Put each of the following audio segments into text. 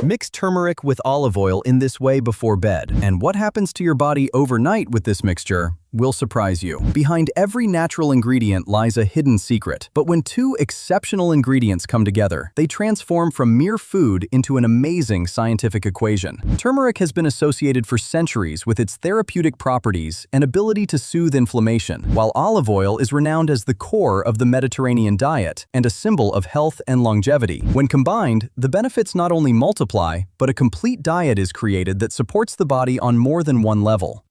Mix turmeric with olive oil in this way before bed, and what happens to your body overnight with this mixture will surprise you. Behind every natural ingredient lies a hidden secret, but when two exceptional ingredients come together, they transform from mere food into an amazing scientific equation. Turmeric has been associated for centuries with its therapeutic properties and ability to soothe inflammation, while olive oil is renowned as the core of the Mediterranean diet and a symbol of health and longevity. When combined, the benefits not only multiply, but a complete diet is created that supports the body on more than one level.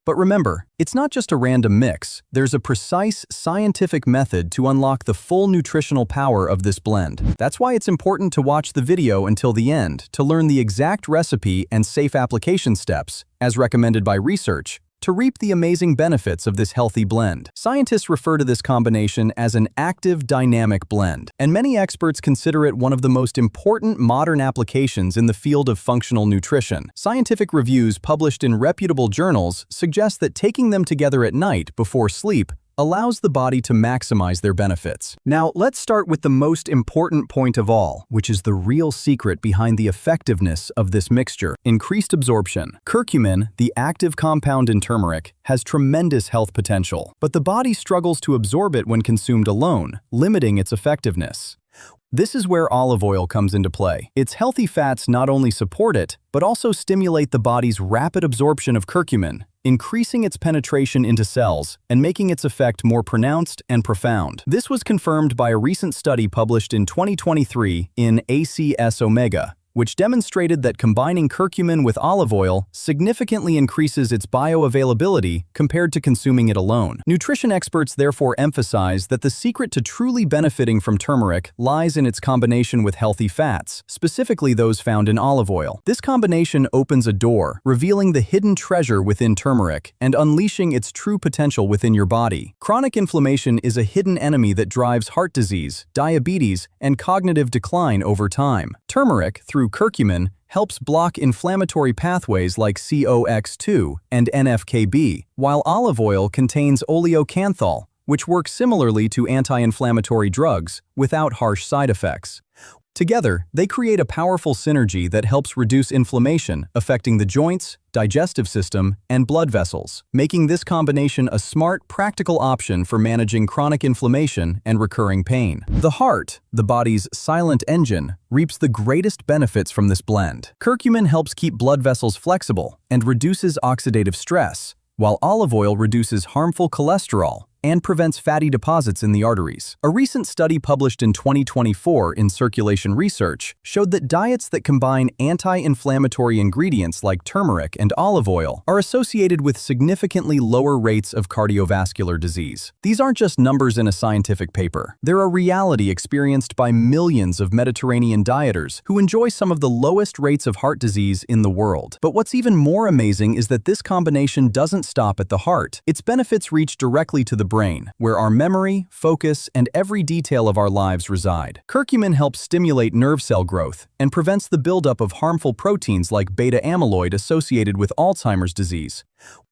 But remember, it's not just a random mix. There's a precise scientific method to unlock the full nutritional power of this blend. That's why it's important to watch the video until the end to learn the exact recipe and safe application steps, as recommended by research, to reap the amazing benefits of this healthy blend. Scientists refer to this combination as an active dynamic blend, and many experts consider it one of the most important modern applications in the field of functional nutrition. Scientific reviews published in reputable journals suggest that taking them together at night before sleep allows the body to maximize their benefits. Now, let's start with the most important point of all, which is the real secret behind the effectiveness of this mixture: increased absorption. Curcumin, the active compound in turmeric, has tremendous health potential, but the body struggles to absorb it when consumed alone, limiting its effectiveness. This is where olive oil comes into play. Its healthy fats not only support it, but also stimulate the body's rapid absorption of curcumin, increasing its penetration into cells and making its effect more pronounced and profound. This was confirmed by a recent study published in 2023 in ACS Omega, which demonstrated that combining curcumin with olive oil significantly increases its bioavailability compared to consuming it alone. Nutrition experts therefore emphasize that the secret to truly benefiting from turmeric lies in its combination with healthy fats, specifically those found in olive oil. This combination opens a door, revealing the hidden treasure within turmeric and unleashing its true potential within your body. Chronic inflammation is a hidden enemy that drives heart disease, diabetes, and cognitive decline over time. Turmeric, through curcumin, helps block inflammatory pathways like COX-2 and NF-κB, while olive oil contains oleocanthal, which works similarly to anti-inflammatory drugs without harsh side effects. Together, they create a powerful synergy that helps reduce inflammation, affecting the joints, digestive system, and blood vessels, making this combination a smart, practical option for managing chronic inflammation and recurring pain. The heart, the body's silent engine, reaps the greatest benefits from this blend. Curcumin helps keep blood vessels flexible and reduces oxidative stress, while olive oil reduces harmful cholesterol and prevents fatty deposits in the arteries. A recent study published in 2024 in Circulation Research showed that diets that combine anti-inflammatory ingredients like turmeric and olive oil are associated with significantly lower rates of cardiovascular disease. These aren't just numbers in a scientific paper. They're a reality experienced by millions of Mediterranean dieters who enjoy some of the lowest rates of heart disease in the world. But what's even more amazing is that this combination doesn't stop at the heart. Its benefits reach directly to the brain, where our memory, focus, and every detail of our lives reside. Curcumin helps stimulate nerve cell growth and prevents the buildup of harmful proteins like beta amyloid associated with Alzheimer's disease,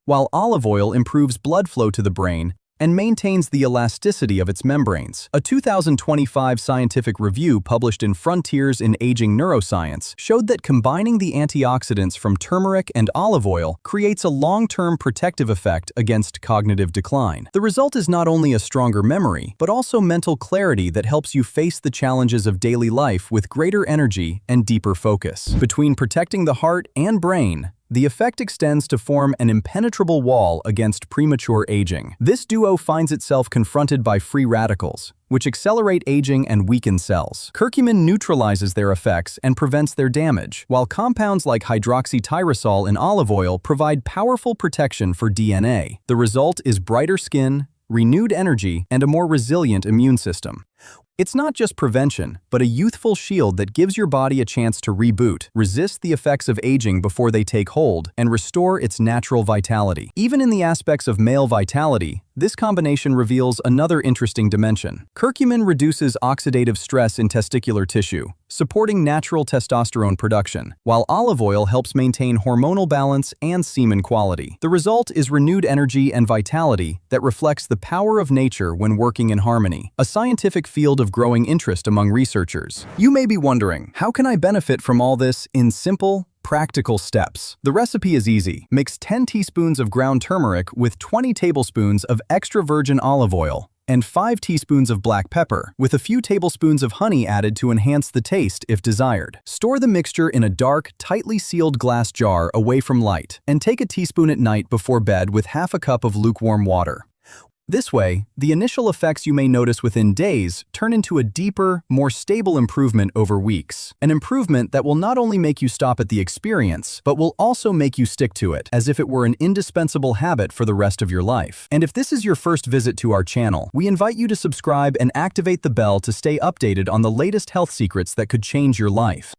while olive oil improves blood flow to the brain and maintains the elasticity of its membranes. A 2025 scientific review published in Frontiers in Aging Neuroscience showed that combining the antioxidants from turmeric and olive oil creates a long-term protective effect against cognitive decline. The result is not only a stronger memory, but also mental clarity that helps you face the challenges of daily life with greater energy and deeper focus. Between protecting the heart and brain, the effect extends to form an impenetrable wall against premature aging. This duo finds itself confronted by free radicals, which accelerate aging and weaken cells. Curcumin neutralizes their effects and prevents their damage, while compounds like hydroxytyrosol in olive oil provide powerful protection for DNA. The result is brighter skin, renewed energy, and a more resilient immune system. It's not just prevention, but a youthful shield that gives your body a chance to reboot, resist the effects of aging before they take hold, and restore its natural vitality. Even in the aspects of male vitality, this combination reveals another interesting dimension. Curcumin reduces oxidative stress in testicular tissue, supporting natural testosterone production, while olive oil helps maintain hormonal balance and semen quality. The result is renewed energy and vitality that reflects the power of nature when working in harmony. A scientific field of of growing interest among researchers. You may be wondering, how can I benefit from all this in simple, practical steps? The recipe is easy. Mix 10 teaspoons of ground turmeric with 20 tablespoons of extra virgin olive oil and 5 teaspoons of black pepper, with a few tablespoons of honey added to enhance the taste if desired. Store the mixture in a dark, tightly sealed glass jar away from light, and take a teaspoon at night before bed with half a cup of lukewarm water. This way, the initial effects you may notice within days turn into a deeper, more stable improvement over weeks. An improvement that will not only make you stop at the experience, but will also make you stick to it, as if it were an indispensable habit for the rest of your life. And if this is your first visit to our channel, we invite you to subscribe and activate the bell to stay updated on the latest health secrets that could change your life.